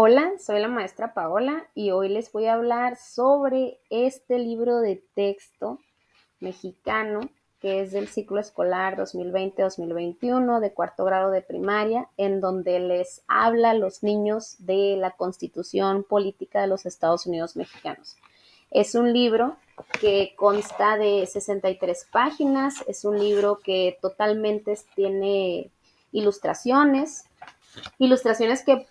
Hola, soy la maestra Paola y hoy les voy a hablar sobre este libro de texto mexicano que es del ciclo escolar 2020-2021 de cuarto grado de primaria, en donde les habla a los niños de la Constitución Política de los Estados Unidos Mexicanos. Es un libro que consta de 63 páginas, es un libro que totalmente tiene ilustraciones, ilustraciones que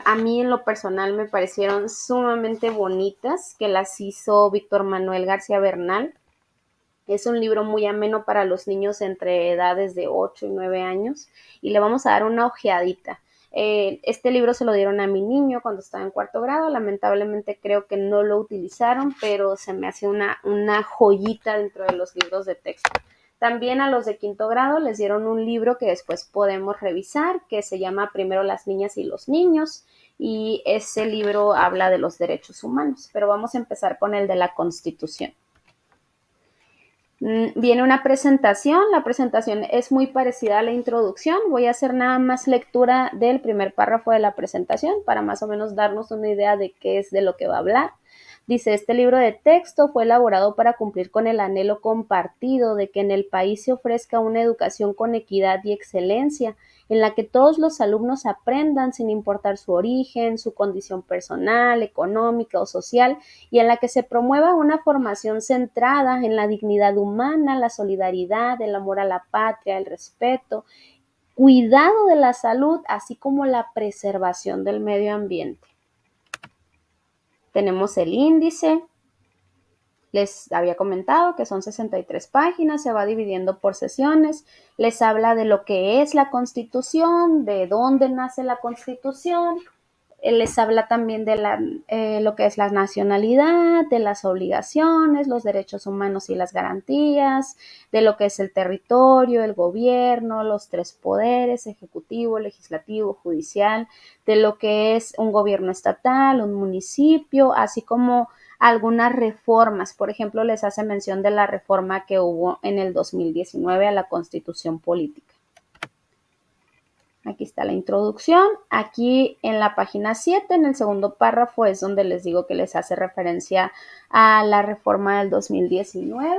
a mí en lo personal me parecieron sumamente bonitas, que las hizo Víctor Manuel García Bernal. Es un libro muy ameno para los niños entre edades de 8 y 9 años y le vamos a dar una ojeadita. Este libro se lo dieron a mi niño cuando estaba en cuarto grado, lamentablemente creo que no lo utilizaron, pero se me hace una joyita dentro de los libros de texto. También a los de quinto grado les dieron un libro que después podemos revisar, que se llama Primero las niñas y los niños, y ese libro habla de los derechos humanos, pero vamos a empezar con el de la Constitución. Viene una presentación, la presentación es muy parecida a la introducción, voy a hacer nada más lectura del primer párrafo de la presentación para más o menos darnos una idea de qué es de lo que va a hablar. Dice, este libro de texto fue elaborado para cumplir con el anhelo compartido de que en el país se ofrezca una educación con equidad y excelencia, en la que todos los alumnos aprendan sin importar su origen, su condición personal, económica o social, y en la que se promueva una formación centrada en la dignidad humana, la solidaridad, el amor a la patria, el respeto, cuidado de la salud, así como la preservación del medio ambiente. Tenemos el índice, les había comentado que son 63 páginas, se va dividiendo por sesiones, les habla de lo que es la Constitución, de dónde nace la Constitución, les habla también de lo que es la nacionalidad, de las obligaciones, los derechos humanos y las garantías, de lo que es el territorio, el gobierno, los tres poderes, ejecutivo, legislativo, judicial, de lo que es un gobierno estatal, un municipio, así como algunas reformas. Por ejemplo, les hace mención de la reforma que hubo en el 2019 a la Constitución Política. Aquí está la introducción. Aquí en la página 7, en el segundo párrafo, es donde les digo que les hace referencia a la reforma del 2019.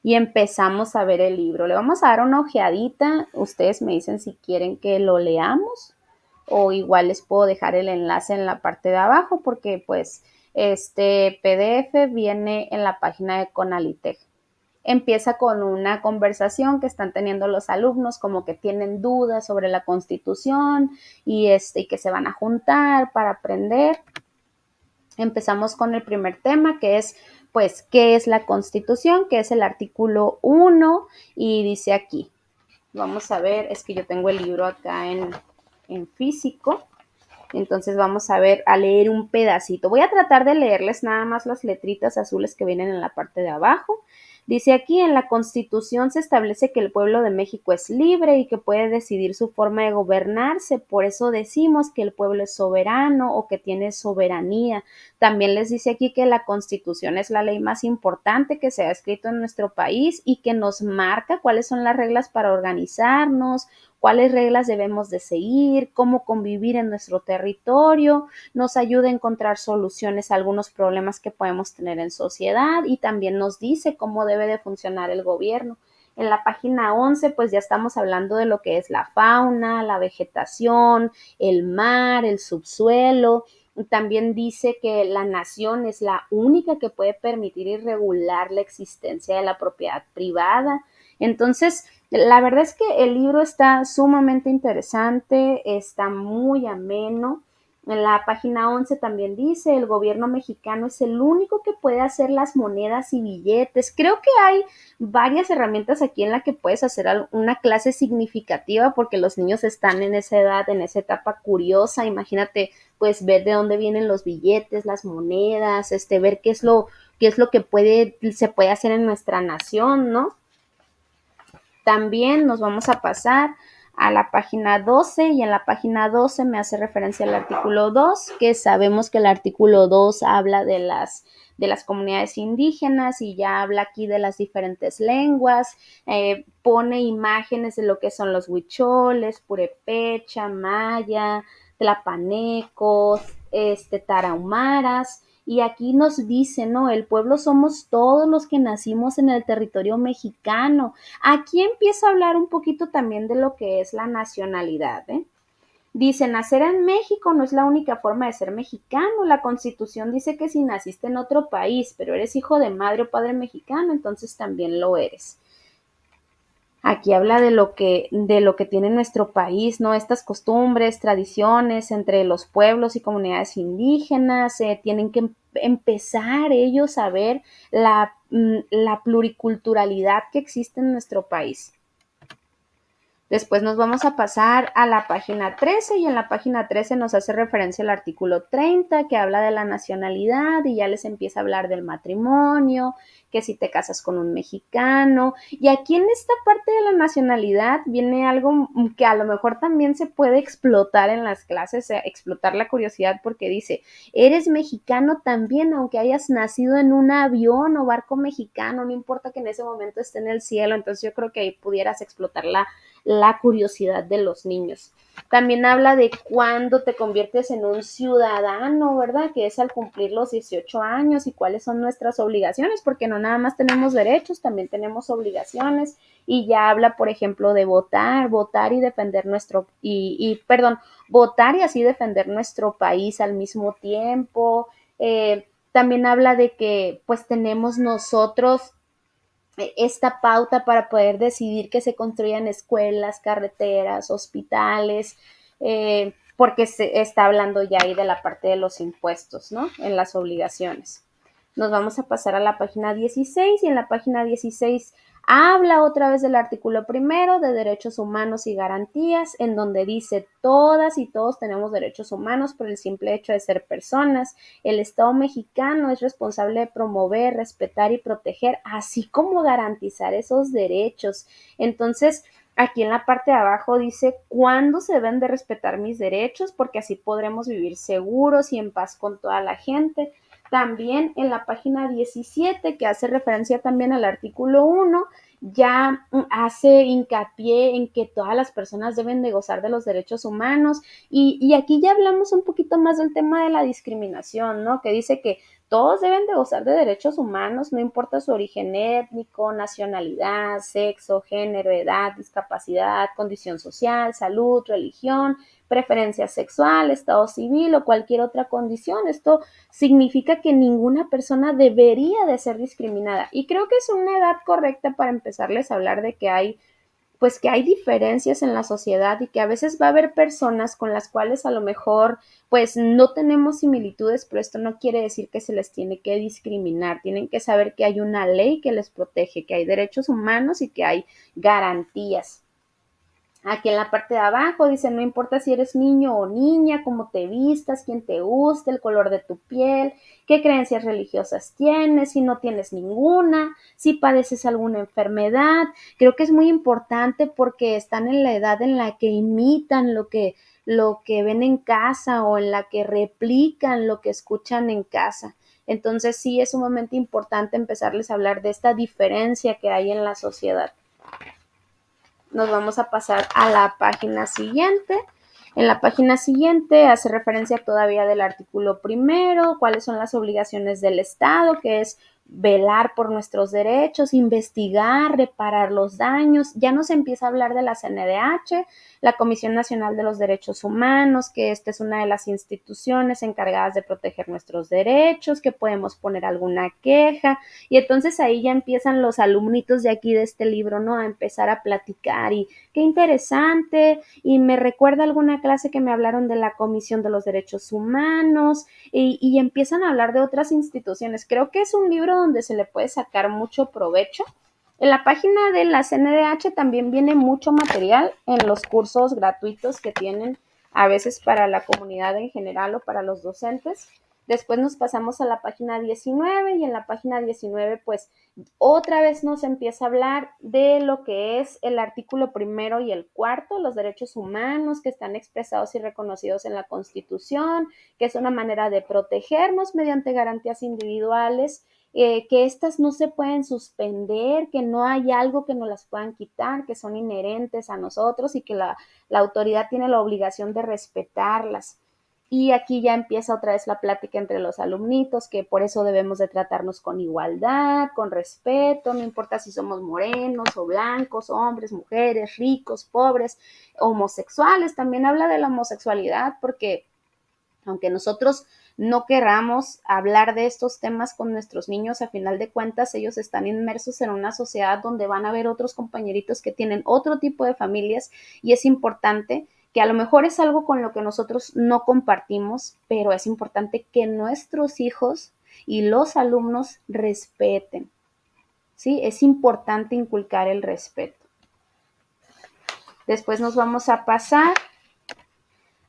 Y empezamos a ver el libro. Le vamos a dar una ojeadita. Ustedes me dicen si quieren que lo leamos o igual les puedo dejar el enlace en la parte de abajo porque pues este PDF viene en la página de Conalitec. Empieza con una conversación que están teniendo los alumnos, como que tienen dudas sobre la Constitución y que se van a juntar para aprender. Empezamos con el primer tema, que es, pues, ¿qué es la Constitución? Que es el artículo 1 y dice aquí, vamos a ver, es que yo tengo el libro acá en físico, entonces vamos a ver, a leer un pedacito. Voy a tratar de leerles nada más las letritas azules que vienen en la parte de abajo. Dice aquí, en la Constitución se establece que el pueblo de México es libre y que puede decidir su forma de gobernarse. Por eso decimos que el pueblo es soberano o que tiene soberanía. También les dice aquí que la Constitución es la ley más importante que se ha escrito en nuestro país y que nos marca cuáles son las reglas para organizarnos, cuáles reglas debemos de seguir, cómo convivir en nuestro territorio, nos ayuda a encontrar soluciones a algunos problemas que podemos tener en sociedad y también nos dice cómo debe de funcionar el gobierno. En la página 11, pues ya estamos hablando de lo que es la fauna, la vegetación, el mar, el subsuelo. También dice que la nación es la única que puede permitir y regular la existencia de la propiedad privada. Entonces, la verdad es que el libro está sumamente interesante, está muy ameno. En la página 11 también dice, el gobierno mexicano es el único que puede hacer las monedas y billetes. Creo que hay varias herramientas aquí en la que puedes hacer una clase significativa porque los niños están en esa edad, en esa etapa curiosa. Imagínate, pues ver de dónde vienen los billetes, las monedas, ver qué es lo que se puede hacer en nuestra nación, ¿no? También nos vamos a pasar a la página 12 y en la página 12 me hace referencia al artículo 2, que sabemos que el artículo 2 habla de las comunidades indígenas y ya habla aquí de las diferentes lenguas, pone imágenes de lo que son los huicholes, purépecha, maya, tlapanecos, tarahumaras. Y aquí nos dice, ¿no? El pueblo somos todos los que nacimos en el territorio mexicano. Aquí empieza a hablar un poquito también de lo que es la nacionalidad, ¿eh? Dice, nacer en México no es la única forma de ser mexicano. La Constitución dice que si naciste en otro país, pero eres hijo de madre o padre mexicano, entonces también lo eres. Aquí habla de lo que tiene nuestro país, ¿no? Estas costumbres, tradiciones entre los pueblos y comunidades indígenas, tienen que empezar ellos a ver la pluriculturalidad que existe en nuestro país. Después nos vamos a pasar a la página 13 y en la página 13 nos hace referencia al artículo 30 que habla de la nacionalidad y ya les empieza a hablar del matrimonio, que si te casas con un mexicano. Y aquí en esta parte de la nacionalidad viene algo que a lo mejor también se puede explotar en las clases, explotar la curiosidad porque dice, eres mexicano también aunque hayas nacido en un avión o barco mexicano, no importa que en ese momento esté en el cielo, entonces yo creo que ahí pudieras explotar la curiosidad de los niños. También habla de cuándo te conviertes en un ciudadano, ¿verdad? Que es al cumplir los 18 años y cuáles son nuestras obligaciones, porque no nada más tenemos derechos, también tenemos obligaciones. Y ya habla, por ejemplo, de votar y defender votar y así defender nuestro país al mismo tiempo. También habla de que pues tenemos nosotros esta pauta para poder decidir que se construyan escuelas, carreteras, hospitales, porque se está hablando ya ahí de la parte de los impuestos, ¿no? En las obligaciones. Nos vamos a pasar a la página 16 y en la página 16 habla otra vez del artículo primero de derechos humanos y garantías, en donde dice todas y todos tenemos derechos humanos por el simple hecho de ser personas. El Estado mexicano es responsable de promover, respetar y proteger, así como garantizar esos derechos. Entonces, aquí en la parte de abajo dice cuándo se deben de respetar mis derechos, porque así podremos vivir seguros y en paz con toda la gente. También en la página 17, que hace referencia también al artículo 1, ya hace hincapié en que todas las personas deben de gozar de los derechos humanos y aquí ya hablamos un poquito más del tema de la discriminación, ¿no? Que dice que todos deben de gozar de derechos humanos, no importa su origen étnico, nacionalidad, sexo, género, edad, discapacidad, condición social, salud, religión, preferencia sexual, estado civil o cualquier otra condición. Esto significa que ninguna persona debería de ser discriminada. Y creo que es una edad correcta para empezarles a hablar de que hay pues que hay diferencias en la sociedad y que a veces va a haber personas con las cuales a lo mejor pues no tenemos similitudes, pero esto no quiere decir que se les tiene que discriminar. Tienen que saber que hay una ley que les protege, que hay derechos humanos y que hay garantías. Aquí en la parte de abajo dice, no importa si eres niño o niña, cómo te vistas, quién te guste, el color de tu piel, qué creencias religiosas tienes, si no tienes ninguna, si padeces alguna enfermedad. Creo que es muy importante porque están en la edad en la que imitan lo que ven en casa o en la que replican lo que escuchan en casa. Entonces sí es sumamente importante empezarles a hablar de esta diferencia que hay en la sociedad. Nos vamos a pasar a la página siguiente. En la página siguiente hace referencia todavía del artículo primero, cuáles son las obligaciones del Estado, que es velar por nuestros derechos, investigar, reparar los daños. Ya nos empieza a hablar de la CNDH, la Comisión Nacional de los Derechos Humanos, que esta es una de las instituciones encargadas de proteger nuestros derechos, que podemos poner alguna queja. Y entonces ahí ya empiezan los alumnitos de aquí de este libro, ¿no? A empezar a platicar y qué interesante. Y me recuerda alguna clase que me hablaron de la Comisión de los Derechos Humanos y empiezan a hablar de otras instituciones. Creo que es un libro donde se le puede sacar mucho provecho. En la página de la CNDH también viene mucho material en los cursos gratuitos que tienen a veces para la comunidad en general o para los docentes. Después nos pasamos a la página 19 y en la página 19 pues otra vez nos empieza a hablar de lo que es el artículo primero y el cuarto, los derechos humanos que están expresados y reconocidos en la Constitución, que es una manera de protegernos mediante garantías individuales que estas no se pueden suspender, que no hay algo que nos las puedan quitar, que son inherentes a nosotros y que la autoridad tiene la obligación de respetarlas. Y aquí ya empieza otra vez la plática entre los alumnitos, que por eso debemos de tratarnos con igualdad, con respeto, no importa si somos morenos o blancos, hombres, mujeres, ricos, pobres, homosexuales. También habla de la homosexualidad porque aunque nosotros no querramos hablar de estos temas con nuestros niños, a final de cuentas ellos están inmersos en una sociedad donde van a ver otros compañeritos que tienen otro tipo de familias y es importante que a lo mejor es algo con lo que nosotros no compartimos, pero es importante que nuestros hijos y los alumnos respeten, ¿sí? Es importante inculcar el respeto. Después nos vamos a pasar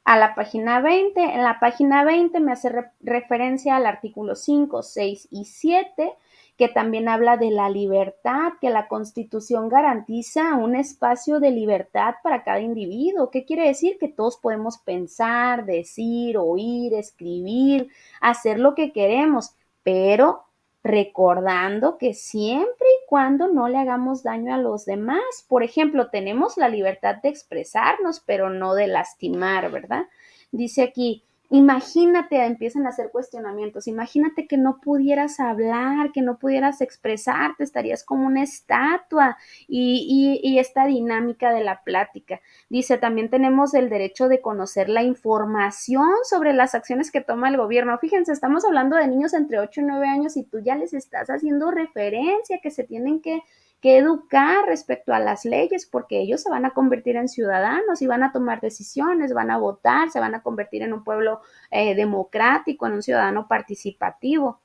a la página 20. En la página 20 me hace referencia al artículo 5, 6 y 7, que también habla de la libertad, que la Constitución garantiza un espacio de libertad para cada individuo. ¿Qué quiere decir? Que todos podemos pensar, decir, oír, escribir, hacer lo que queremos, pero recordando que siempre y cuando no le hagamos daño a los demás. Por ejemplo, tenemos la libertad de expresarnos, pero no de lastimar, ¿verdad? Dice aquí, imagínate, empiezan a hacer cuestionamientos, imagínate que no pudieras hablar, que no pudieras expresarte, estarías como una estatua y esta dinámica de la plática. Dice, también tenemos el derecho de conocer la información sobre las acciones que toma el gobierno. Fíjense, estamos hablando de niños entre 8 y 9 años y tú ya les estás haciendo referencia que se tienen que educar respecto a las leyes, porque ellos se van a convertir en ciudadanos y van a tomar decisiones, van a votar, se van a convertir en un pueblo democrático, en un ciudadano participativo.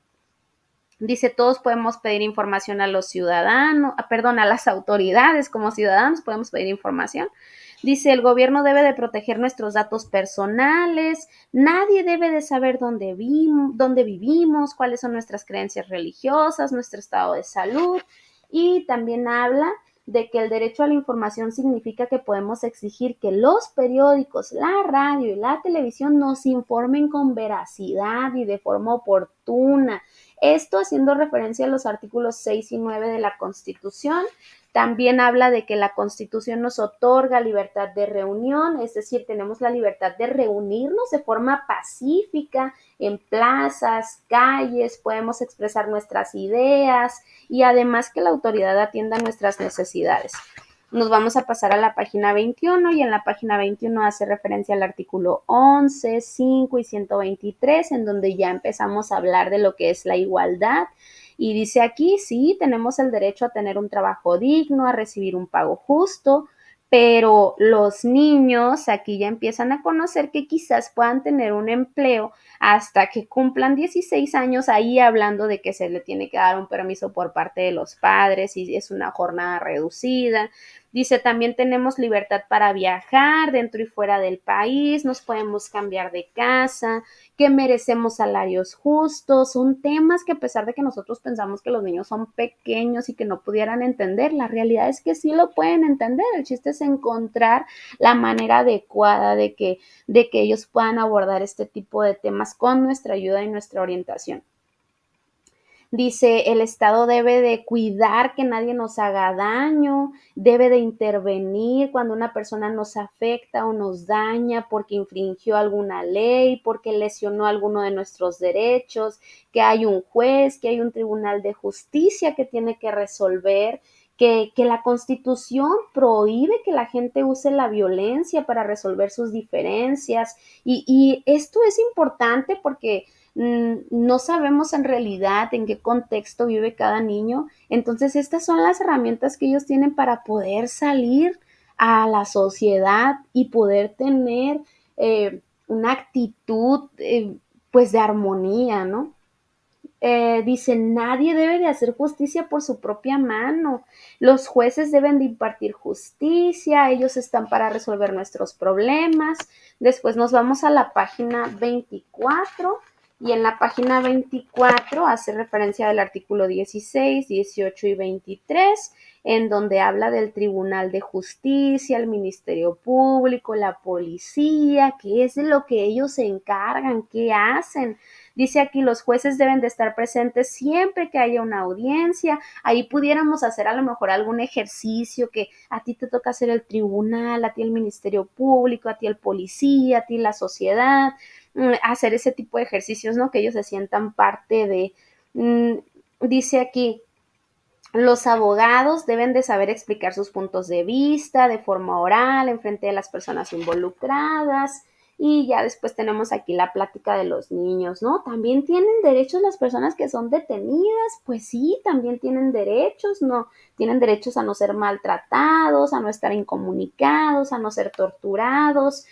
Dice, todos podemos pedir información a los ciudadanos, perdón, a las autoridades como ciudadanos podemos pedir información. Dice, el gobierno debe de proteger nuestros datos personales, nadie debe de saber dónde vivimos, cuáles son nuestras creencias religiosas, nuestro estado de salud. Y también habla de que el derecho a la información significa que podemos exigir que los periódicos, la radio y la televisión nos informen con veracidad y de forma oportuna. Esto haciendo referencia a los artículos 6 y 9 de la Constitución. También habla de que la Constitución nos otorga libertad de reunión, es decir, tenemos la libertad de reunirnos de forma pacífica en plazas, calles, podemos expresar nuestras ideas y además que la autoridad atienda nuestras necesidades. Nos vamos a pasar a la página 21 y en la página 21 hace referencia al artículo 11, 5 y 123, en donde ya empezamos a hablar de lo que es la igualdad. Y dice aquí, sí, tenemos el derecho a tener un trabajo digno, a recibir un pago justo, pero los niños aquí ya empiezan a conocer que quizás puedan tener un empleo hasta que cumplan 16 años, ahí hablando de que se le tiene que dar un permiso por parte de los padres y es una jornada reducida. Dice, también tenemos libertad para viajar dentro y fuera del país, nos podemos cambiar de casa, que merecemos salarios justos. Son temas que a pesar de que nosotros pensamos que los niños son pequeños y que no pudieran entender, la realidad es que sí lo pueden entender. El chiste es encontrar la manera adecuada de que ellos puedan abordar este tipo de temas con nuestra ayuda y nuestra orientación. Dice, el Estado debe de cuidar que nadie nos haga daño, debe de intervenir cuando una persona nos afecta o nos daña porque infringió alguna ley, porque lesionó alguno de nuestros derechos, que hay un juez, que hay un tribunal de justicia que tiene que resolver, que la Constitución prohíbe que la gente use la violencia para resolver sus diferencias. Y esto es importante porque no sabemos en realidad en qué contexto vive cada niño. Entonces, estas son las herramientas que ellos tienen para poder salir a la sociedad y poder tener una actitud pues de armonía, ¿no? Dice, nadie debe de hacer justicia por su propia mano. Los jueces deben de impartir justicia, ellos están para resolver nuestros problemas. Después nos vamos a la página 24 y en la página 24 hace referencia al artículo 16, 18 y 23, en donde habla del Tribunal de Justicia, el Ministerio Público, la policía, qué es de lo que ellos se encargan, qué hacen. Dice aquí, los jueces deben de estar presentes siempre que haya una audiencia. Ahí pudiéramos hacer a lo mejor algún ejercicio que a ti te toca hacer el tribunal, a ti el Ministerio Público, a ti el policía, a ti la sociedad, hacer ese tipo de ejercicios, ¿no? Que ellos se sientan parte de... Dice aquí, los abogados deben de saber explicar sus puntos de vista de forma oral en frente de las personas involucradas. Y ya después tenemos aquí la plática de los niños, ¿no? También tienen derechos las personas que son detenidas, pues sí, también tienen derechos, ¿no? Tienen derechos a no ser maltratados, a no estar incomunicados, a no ser torturados,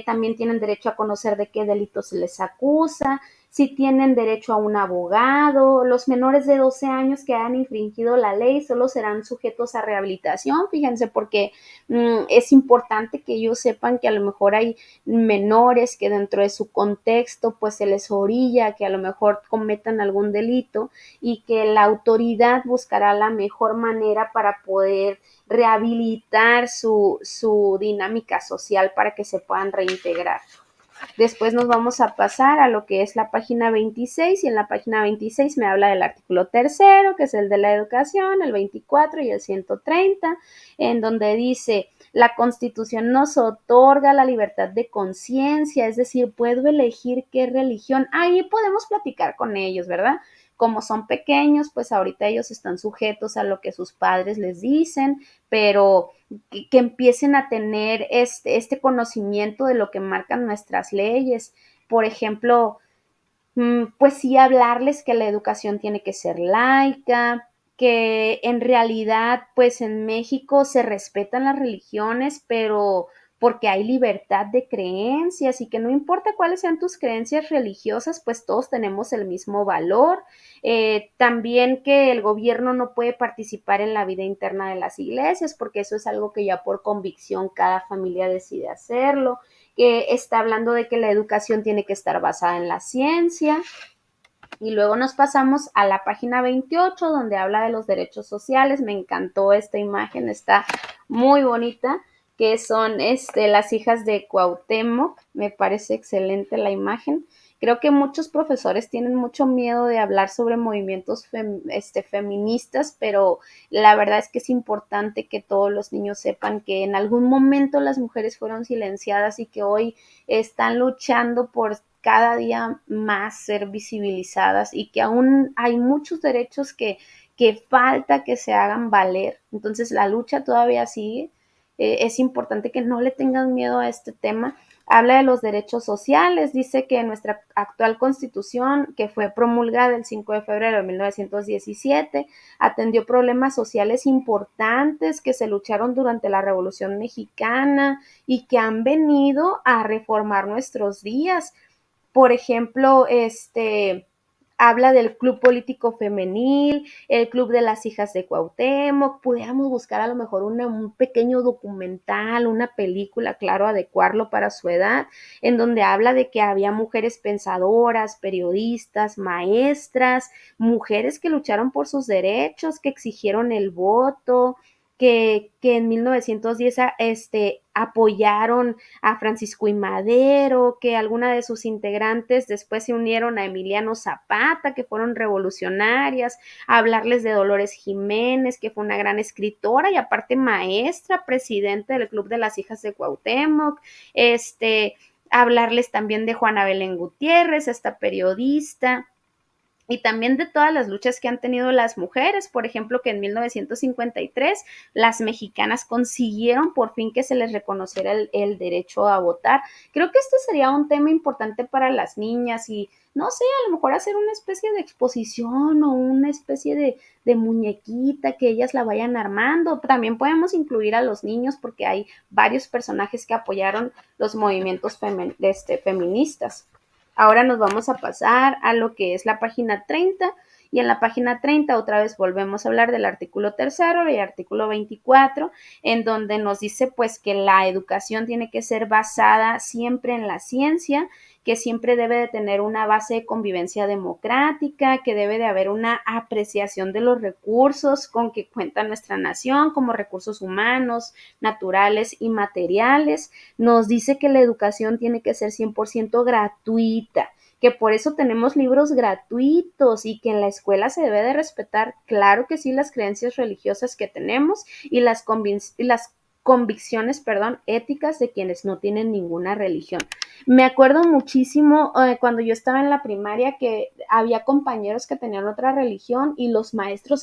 también tienen derecho a conocer de qué delitos se les acusa, si tienen derecho a un abogado, los menores de 12 años que han infringido la ley solo serán sujetos a rehabilitación, fíjense, porque es importante que ellos sepan que a lo mejor hay menores que dentro de su contexto pues se les orilla que a lo mejor cometan algún delito y que la autoridad buscará la mejor manera para poder rehabilitar su dinámica social para que se puedan reintegrar. Después nos vamos a pasar a lo que es la página 26 y en la página 26 me habla del artículo tercero, que es el de la educación, el 24 y el 130, en donde dice, la Constitución nos otorga la libertad de conciencia, es decir, puedo elegir qué religión, ahí podemos platicar con ellos, ¿verdad? Como son pequeños, pues ahorita ellos están sujetos a lo que sus padres les dicen, pero que empiecen a tener este conocimiento de lo que marcan nuestras leyes. Por ejemplo, pues sí hablarles que la educación tiene que ser laica, que en realidad pues en México se respetan las religiones, pero porque hay libertad de creencias y que no importa cuáles sean tus creencias religiosas, pues todos tenemos el mismo valor. También que el gobierno no puede participar en la vida interna de las iglesias, porque eso es algo que ya por convicción cada familia decide hacerlo, que está hablando de que la educación tiene que estar basada en la ciencia. Y luego nos pasamos a la página 28, donde habla de los derechos sociales. Me encantó esta imagen, está muy bonita, que son las hijas de Cuauhtémoc. Me parece excelente la imagen. Creo que muchos profesores tienen mucho miedo de hablar sobre movimientos feministas, pero la verdad es que es importante que todos los niños sepan que en algún momento las mujeres fueron silenciadas y que hoy están luchando por cada día más ser visibilizadas y que aún hay muchos derechos que falta que se hagan valer. Entonces la lucha todavía sigue. Es importante que no le tengan miedo a este tema. Habla de los derechos sociales, dice que nuestra actual constitución, que fue promulgada el 5 de febrero de 1917, atendió problemas sociales importantes que se lucharon durante la Revolución Mexicana y que han venido a reformar nuestros días. Por ejemplo, habla del club político femenil, el club de las hijas de Cuauhtémoc, pudiéramos buscar a lo mejor un pequeño documental, una película, claro, adecuarlo para su edad, en donde habla de que había mujeres pensadoras, periodistas, maestras, mujeres que lucharon por sus derechos, que exigieron el voto, que en 1910 apoyaron a Francisco I. Madero, que alguna de sus integrantes después se unieron a Emiliano Zapata, que fueron revolucionarias, a hablarles de Dolores Jiménez, que fue una gran escritora y aparte maestra, presidente del Club de las Hijas de Cuauhtémoc, hablarles también de Juana Belén Gutiérrez, esta periodista, y también de todas las luchas que han tenido las mujeres, por ejemplo, que en 1953 las mexicanas consiguieron por fin que se les reconociera el derecho a votar. Creo que este sería un tema importante para las niñas y no sé, a lo mejor hacer una especie de exposición o una especie de muñequita que ellas la vayan armando. También podemos incluir a los niños porque hay varios personajes que apoyaron los movimientos feministas. Ahora nos vamos a pasar a lo que es la página 30 y en la página 30 otra vez volvemos a hablar del artículo tercero y artículo 24 en donde nos dice pues que la educación tiene que ser basada siempre en la ciencia, que siempre debe de tener una base de convivencia democrática, que debe de haber una apreciación de los recursos con que cuenta nuestra nación como recursos humanos, naturales y materiales. Nos dice que la educación tiene que ser 100% gratuita, que por eso tenemos libros gratuitos y que en la escuela se debe de respetar, claro que sí, las creencias religiosas que tenemos y las convicciones, éticas de quienes no tienen ninguna religión. Me acuerdo muchísimo cuando yo estaba en la primaria que había compañeros que tenían otra religión y los maestros,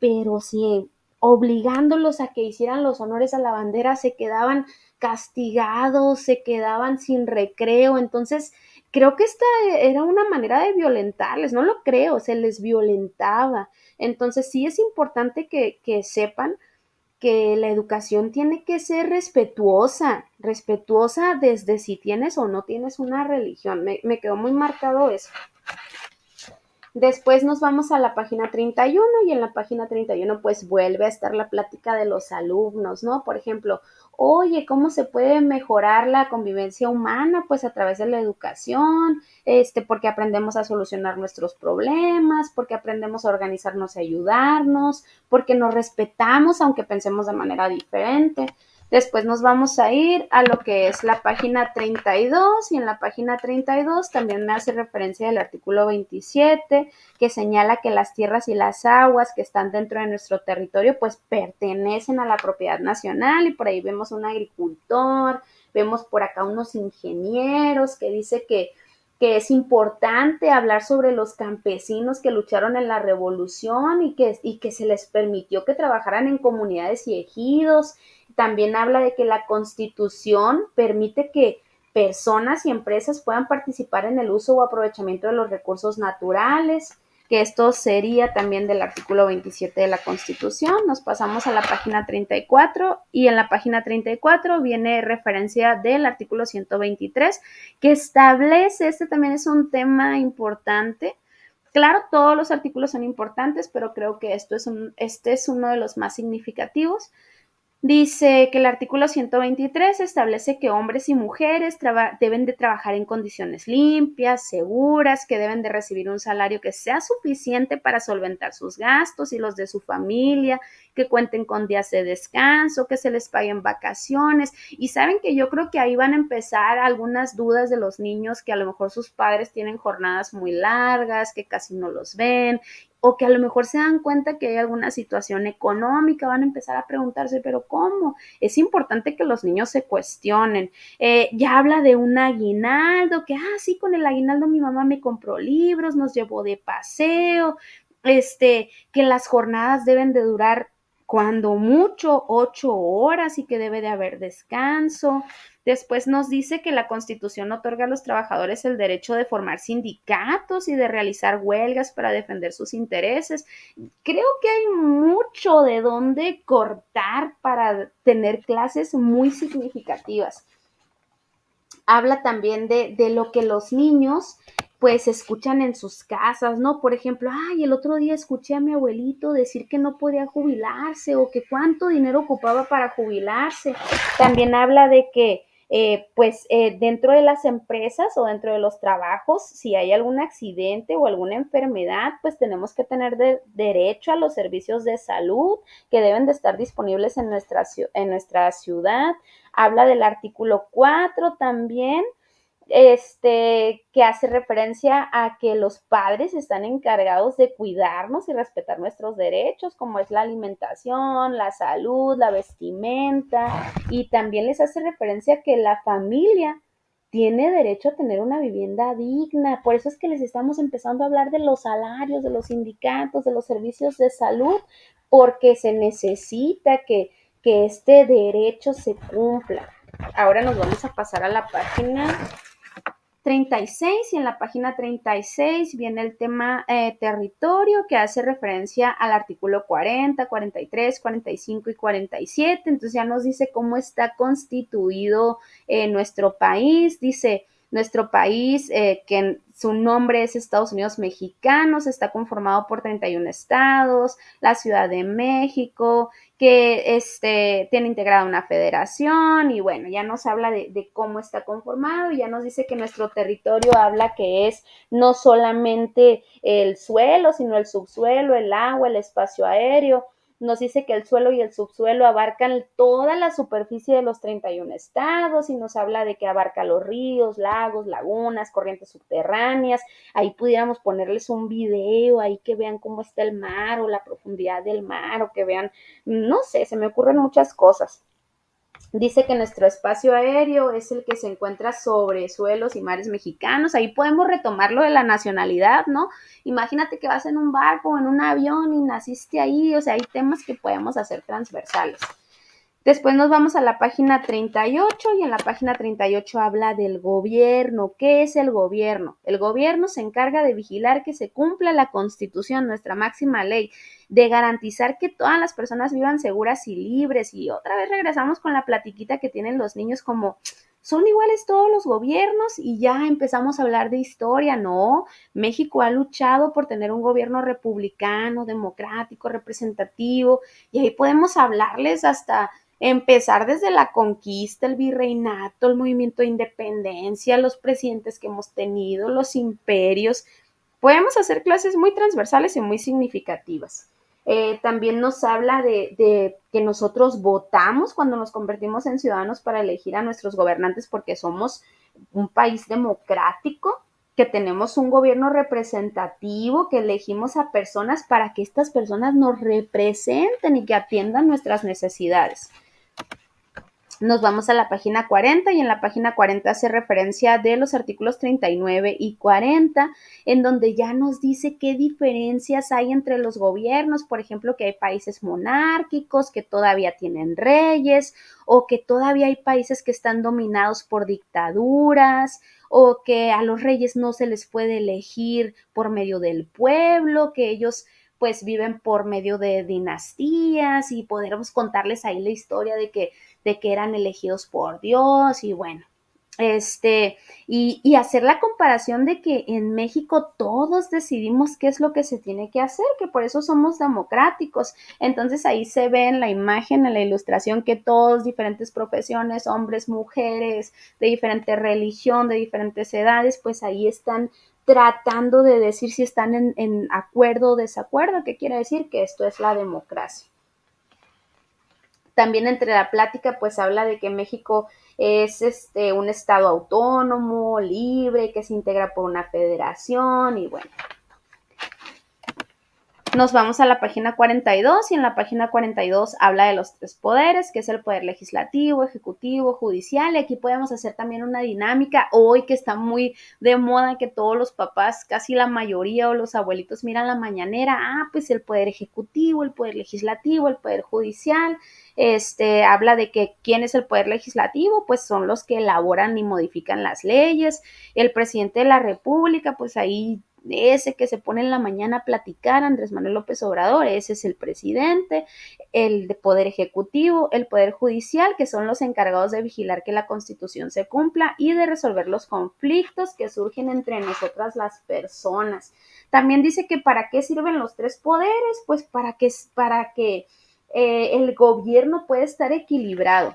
pero sí, obligándolos a que hicieran los honores a la bandera, se quedaban castigados, se quedaban sin recreo. Entonces, creo que esta era una manera de violentarles, no lo creo, se les violentaba. Entonces, sí es importante que sepan que la educación tiene que ser respetuosa, respetuosa desde si tienes o no tienes una religión. Me quedó muy marcado eso. Después nos vamos a la página 31 y en la página 31 pues vuelve a estar la plática de los alumnos, ¿no? Por ejemplo, oye, ¿cómo se puede mejorar la convivencia humana? Pues a través de la educación, porque aprendemos a solucionar nuestros problemas, porque aprendemos a organizarnos y ayudarnos, porque nos respetamos aunque pensemos de manera diferente. Después nos vamos a ir a lo que es la página 32 y en la página 32 también me hace referencia del artículo 27 que señala que las tierras y las aguas que están dentro de nuestro territorio pues pertenecen a la propiedad nacional y por ahí vemos un agricultor, vemos por acá unos ingenieros que dice que es importante hablar sobre los campesinos que lucharon en la revolución y que se les permitió que trabajaran en comunidades y ejidos. También habla de que la Constitución permite que personas y empresas puedan participar en el uso o aprovechamiento de los recursos naturales, que esto sería también del artículo 27 de la Constitución. Nos pasamos a la página 34 y en la página 34 viene referencia del artículo 123 que establece, este también es un tema importante. Claro, todos los artículos son importantes, pero creo que este es uno de los más significativos. Dice que el artículo 123 establece que hombres y mujeres deben de trabajar en condiciones limpias, seguras, que deben de recibir un salario que sea suficiente para solventar sus gastos y los de su familia, que cuenten con días de descanso, que se les paguen vacaciones. Y saben que yo creo que ahí van a empezar algunas dudas de los niños que a lo mejor sus padres tienen jornadas muy largas, que casi no los ven, o que a lo mejor se dan cuenta que hay alguna situación económica, van a empezar a preguntarse, pero ¿cómo? Es importante que los niños se cuestionen. Ya habla de un aguinaldo, que, sí, con el aguinaldo mi mamá me compró libros, nos llevó de paseo, que las jornadas deben de durar cuando mucho 8 horas y que debe de haber descanso. Después nos dice que la Constitución otorga a los trabajadores el derecho de formar sindicatos y de realizar huelgas para defender sus intereses. Creo que hay mucho de dónde cortar para tener clases muy significativas. Habla también de lo que los niños pues escuchan en sus casas, ¿no? Por ejemplo, el otro día escuché a mi abuelito decir que no podía jubilarse o que cuánto dinero ocupaba para jubilarse. También habla de que dentro de las empresas o dentro de los trabajos, si hay algún accidente o alguna enfermedad, pues tenemos que tener derecho a los servicios de salud que deben de estar disponibles en nuestra ciudad. Habla del artículo 4 también, que hace referencia a que los padres están encargados de cuidarnos y respetar nuestros derechos, como es la alimentación, la salud, la vestimenta, y también les hace referencia a que la familia tiene derecho a tener una vivienda digna. Por eso es que les estamos empezando a hablar de los salarios, de los sindicatos, de los servicios de salud, porque se necesita que este derecho se cumpla. Ahora nos vamos a pasar a la página 36 y en la página 36 viene el tema territorio que hace referencia al artículo 40, 43, 45 y 47. Entonces ya nos dice cómo está constituido nuestro país. Dice, nuestro país, que su nombre es Estados Unidos Mexicanos, está conformado por 31 estados, la Ciudad de México, que tiene integrada una federación y bueno, ya nos habla de cómo está conformado y ya nos dice que nuestro territorio habla que es no solamente el suelo, sino el subsuelo, el agua, el espacio aéreo, nos dice que el suelo y el subsuelo abarcan toda la superficie de los 31 estados y nos habla de que abarca los ríos, lagos, lagunas, corrientes subterráneas. Ahí pudiéramos ponerles un video, ahí que vean cómo está el mar o la profundidad del mar o que vean, no sé, se me ocurren muchas cosas. Dice que nuestro espacio aéreo es el que se encuentra sobre suelos y mares mexicanos. Ahí podemos retomar lo de la nacionalidad, ¿no? Imagínate que vas en un barco o en un avión y naciste ahí. O sea, hay temas que podemos hacer transversales. Después nos vamos a la página 38 y en la página 38 habla del gobierno. ¿Qué es el gobierno? El gobierno se encarga de vigilar que se cumpla la Constitución, nuestra máxima ley, de garantizar que todas las personas vivan seguras y libres. Y otra vez regresamos con la platiquita que tienen los niños como son iguales todos los gobiernos y ya empezamos a hablar de historia. No, México ha luchado por tener un gobierno republicano, democrático, representativo y ahí podemos hablarles hasta empezar desde la conquista, el virreinato, el movimiento de independencia, los presidentes que hemos tenido, los imperios. Podemos hacer clases muy transversales y muy significativas. También nos habla de que nosotros votamos cuando nos convertimos en ciudadanos para elegir a nuestros gobernantes porque somos un país democrático, que tenemos un gobierno representativo, que elegimos a personas para que estas personas nos representen y que atiendan nuestras necesidades. Nos vamos a la página 40 y en la página 40 hace referencia de los artículos 39 y 40, en donde ya nos dice qué diferencias hay entre los gobiernos, por ejemplo, que hay países monárquicos que todavía tienen reyes o que todavía hay países que están dominados por dictaduras o que a los reyes no se les puede elegir por medio del pueblo, que ellos pues viven por medio de dinastías y podremos contarles ahí la historia de que eran elegidos por Dios y bueno, y hacer la comparación de que en México todos decidimos qué es lo que se tiene que hacer, que por eso somos democráticos. Entonces ahí se ve en la imagen, en la ilustración, que todos, diferentes profesiones, hombres, mujeres, de diferente religión, de diferentes edades, pues ahí están tratando de decir si están en acuerdo o desacuerdo, que quiere decir que esto es la democracia. También entre la plática pues habla de que México es un estado autónomo, libre, que se integra por una federación y bueno. Nos vamos a la página 42 y en la página 42 habla de los tres poderes, que es el poder legislativo, ejecutivo, judicial. Y aquí podemos hacer también una dinámica hoy que está muy de moda, que todos los papás, casi la mayoría o los abuelitos miran la mañanera. Pues el poder ejecutivo, el poder legislativo, el poder judicial. Habla de que quién es el poder legislativo, pues son los que elaboran y modifican las leyes. El presidente de la República, pues ahí ese que se pone en la mañana a platicar, Andrés Manuel López Obrador, ese es el presidente. El de poder ejecutivo, el poder judicial, que son los encargados de vigilar que la Constitución se cumpla y de resolver los conflictos que surgen entre nosotras las personas. También dice que para qué sirven los tres poderes, pues para que el gobierno pueda estar equilibrado.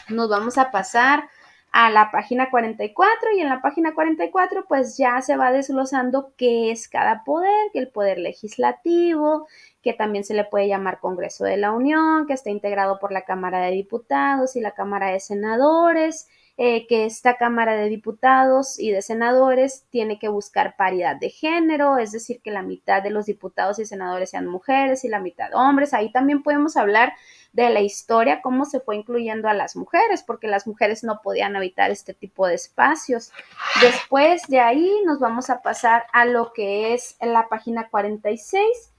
Nos vamos a pasar a la página 44 y en la página 44 pues ya se va desglosando qué es cada poder, que el poder legislativo, que también se le puede llamar Congreso de la Unión, que está integrado por la Cámara de Diputados y la Cámara de Senadores, que esta Cámara de Diputados y de Senadores tiene que buscar paridad de género, es decir, que la mitad de los diputados y senadores sean mujeres y la mitad hombres. Ahí también podemos hablar de la historia, cómo se fue incluyendo a las mujeres, porque las mujeres no podían habitar este tipo de espacios. Después de ahí nos vamos a pasar a lo que es en la página 46.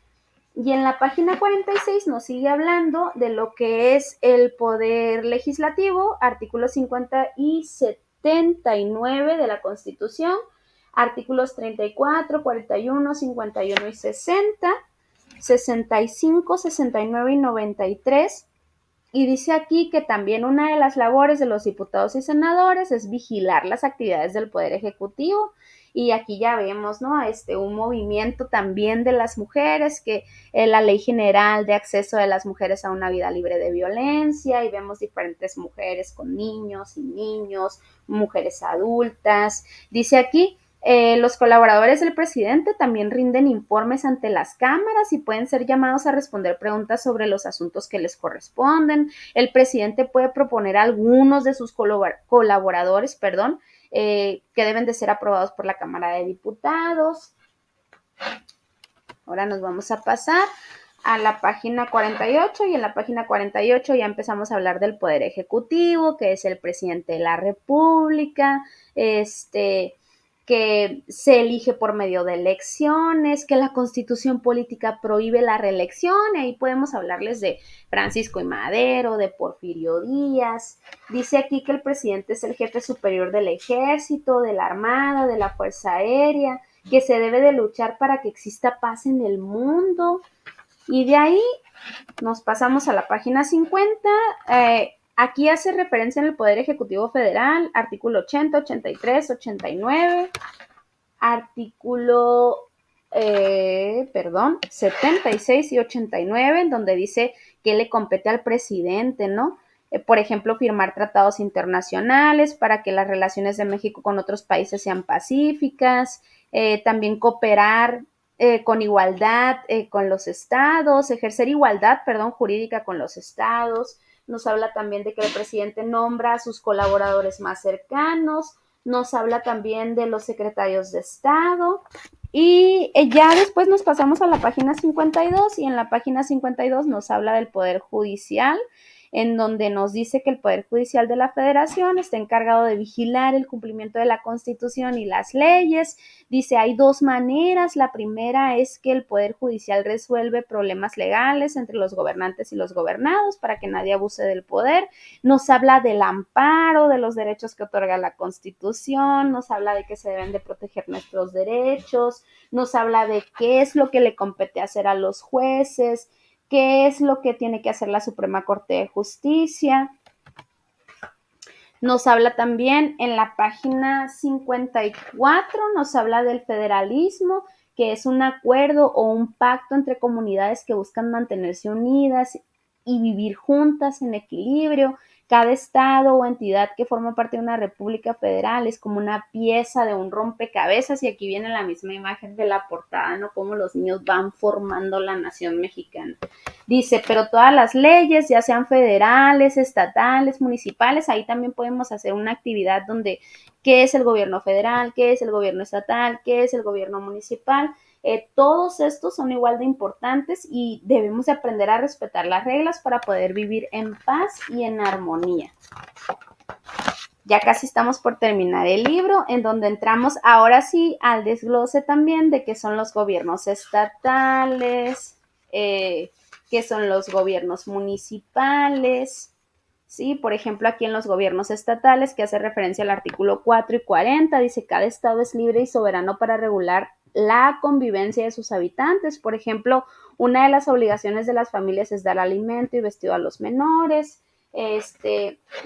Y en la página 46 nos sigue hablando de lo que es el poder legislativo, artículos 50 y 79 de la Constitución, artículos 34, 41, 51 y 60, 65, 69 y 93. Y dice aquí que también una de las labores de los diputados y senadores es vigilar las actividades del Poder Ejecutivo. Y aquí ya vemos, ¿no? Un movimiento también de las mujeres, que la Ley General de Acceso de las Mujeres a una Vida Libre de Violencia, y vemos diferentes mujeres con niños y niños, mujeres adultas. Dice aquí Los colaboradores del presidente también rinden informes ante las cámaras y pueden ser llamados a responder preguntas sobre los asuntos que les corresponden. El presidente puede proponer a algunos de sus colaboradores, que deben de ser aprobados por la Cámara de Diputados. Ahora nos vamos a pasar a la página 48 y en la página 48 ya empezamos a hablar del Poder Ejecutivo, que es el presidente de la República, que se elige por medio de elecciones, que la Constitución política prohíbe la reelección, y ahí podemos hablarles de Francisco I. Madero, de Porfirio Díaz. Dice aquí que el presidente es el jefe superior del ejército, de la armada, de la fuerza aérea, que se debe de luchar para que exista paz en el mundo. Y de ahí nos pasamos a la página 50. Aquí hace referencia en el Poder Ejecutivo Federal, artículo 80, 83, 89, artículo 76 y 89, en donde dice que le compete al presidente, ¿no? Por ejemplo, firmar tratados internacionales para que las relaciones de México con otros países sean pacíficas, también cooperar con igualdad con los estados, ejercer igualdad, jurídica con los estados. Nos habla también de que el presidente nombra a sus colaboradores más cercanos, nos habla también de los secretarios de Estado y ya después nos pasamos a la página 52 y en la página 52 nos habla del Poder Judicial, en donde nos dice que el Poder Judicial de la Federación está encargado de vigilar el cumplimiento de la Constitución y las leyes. Dice, hay dos maneras. La primera es que el Poder Judicial resuelve problemas legales entre los gobernantes y los gobernados para que nadie abuse del poder. Nos habla del amparo, de los derechos que otorga la Constitución, nos habla de que se deben de proteger nuestros derechos, nos habla de qué es lo que le compete hacer a los jueces, qué es lo que tiene que hacer la Suprema Corte de Justicia. Nos habla también en la página 54, nos habla del federalismo, que es un acuerdo o un pacto entre comunidades que buscan mantenerse unidas y vivir juntas en equilibrio. Cada estado o entidad que forma parte de una república federal es como una pieza de un rompecabezas, y aquí viene la misma imagen de la portada, ¿no? Cómo los niños van formando la nación mexicana. Dice, pero todas las leyes, ya sean federales, estatales, municipales, ahí también podemos hacer una actividad donde qué es el gobierno federal, qué es el gobierno estatal, qué es el gobierno municipal. Todos estos son igual de importantes y debemos de aprender a respetar las reglas para poder vivir en paz y en armonía. Ya casi estamos por terminar el libro, en donde entramos ahora sí al desglose también de qué son los gobiernos estatales, qué son los gobiernos municipales, ¿sí? Por ejemplo, aquí en los gobiernos estatales, que hace referencia al artículo 4 y 40, dice, cada estado es libre y soberano para regular la convivencia de sus habitantes. Por ejemplo, una de las obligaciones de las familias es dar alimento y vestido a los menores.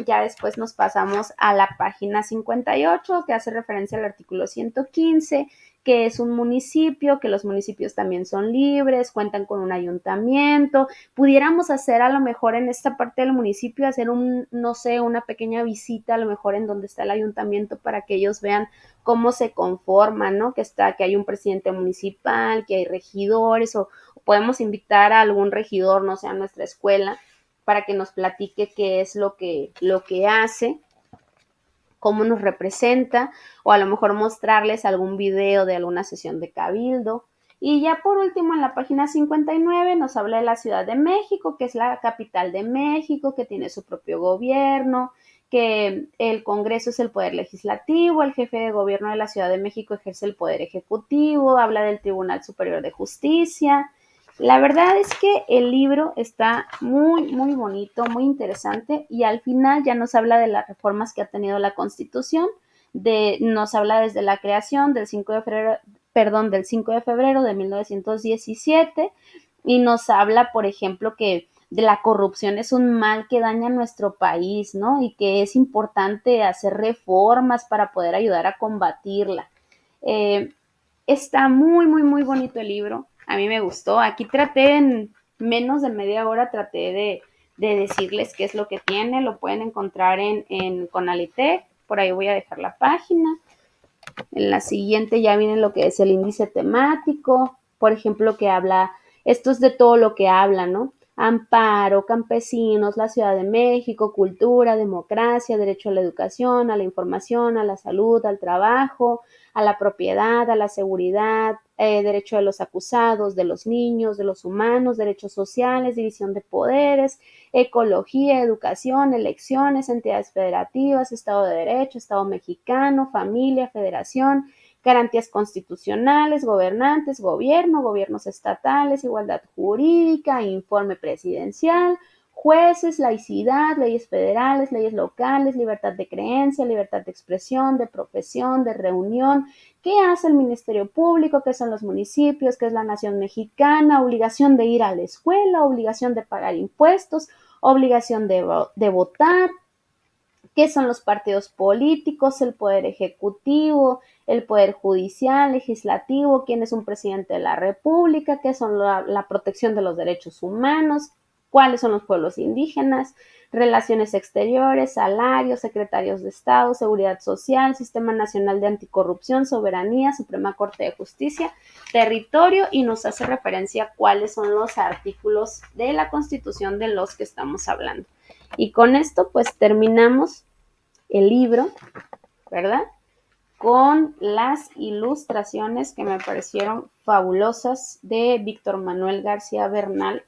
Ya después nos pasamos a la página 58, que hace referencia al artículo 115, que es un municipio, que los municipios también son libres, cuentan con un ayuntamiento. Pudiéramos hacer a lo mejor en esta parte del municipio, hacer una pequeña visita a lo mejor en donde está el ayuntamiento para que ellos vean cómo se conforman, ¿no? Que hay un presidente municipal, que hay regidores, o podemos invitar a algún regidor, no sé, a nuestra escuela, para que nos platique qué es lo que hace, cómo nos representa, o a lo mejor mostrarles algún video de alguna sesión de cabildo. Y ya por último, en la página 59 nos habla de la Ciudad de México, que es la capital de México, que tiene su propio gobierno, que el Congreso es el poder legislativo, el jefe de gobierno de la Ciudad de México ejerce el poder ejecutivo, habla del Tribunal Superior de Justicia. La verdad es que el libro está muy, muy bonito, muy interesante, y al final ya nos habla de las reformas que ha tenido la Constitución, nos habla desde la creación del 5 de febrero de 1917, y nos habla, por ejemplo, que de la corrupción es un mal que daña a nuestro país, ¿no? Y que es importante hacer reformas para poder ayudar a combatirla. Está muy, muy, muy bonito el libro. A mí me gustó. Aquí traté en menos de media hora, traté de decirles qué es lo que tiene. Lo pueden encontrar en Conalitec. Por ahí voy a dejar la página. En la siguiente ya viene lo que es el índice temático, por ejemplo, que habla, esto es de todo lo que habla, ¿no? Amparo, campesinos, la Ciudad de México, cultura, democracia, derecho a la educación, a la información, a la salud, al trabajo, a la propiedad, a la seguridad, derecho de los acusados, de los niños, de los humanos, derechos sociales, división de poderes, ecología, educación, elecciones, entidades federativas, Estado de Derecho, Estado mexicano, familia, federación, garantías constitucionales, gobernantes, gobierno, gobiernos estatales, igualdad jurídica, informe presidencial, jueces, laicidad, leyes federales, leyes locales, libertad de creencia, libertad de expresión, de profesión, de reunión, qué hace el Ministerio Público, qué son los municipios, qué es la nación mexicana, obligación de ir a la escuela, obligación de pagar impuestos, obligación de votar, qué son los partidos políticos, el poder ejecutivo, el poder judicial, legislativo, quién es un presidente de la República, qué son la protección de los derechos humanos, cuáles son los pueblos indígenas, relaciones exteriores, salarios, secretarios de Estado, seguridad social, Sistema Nacional de Anticorrupción, soberanía, Suprema Corte de Justicia, territorio, y nos hace referencia a cuáles son los artículos de la Constitución de los que estamos hablando. Y con esto pues terminamos el libro, ¿verdad? Con las ilustraciones que me parecieron fabulosas de Víctor Manuel García Bernal.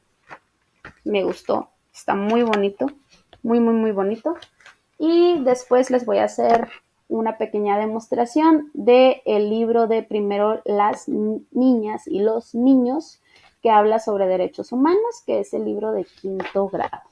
Me gustó, está muy bonito, muy, muy, muy bonito. Y después les voy a hacer una pequeña demostración del libro de Primero las niñas y los niños, que habla sobre derechos humanos, que es el libro de 5º grado.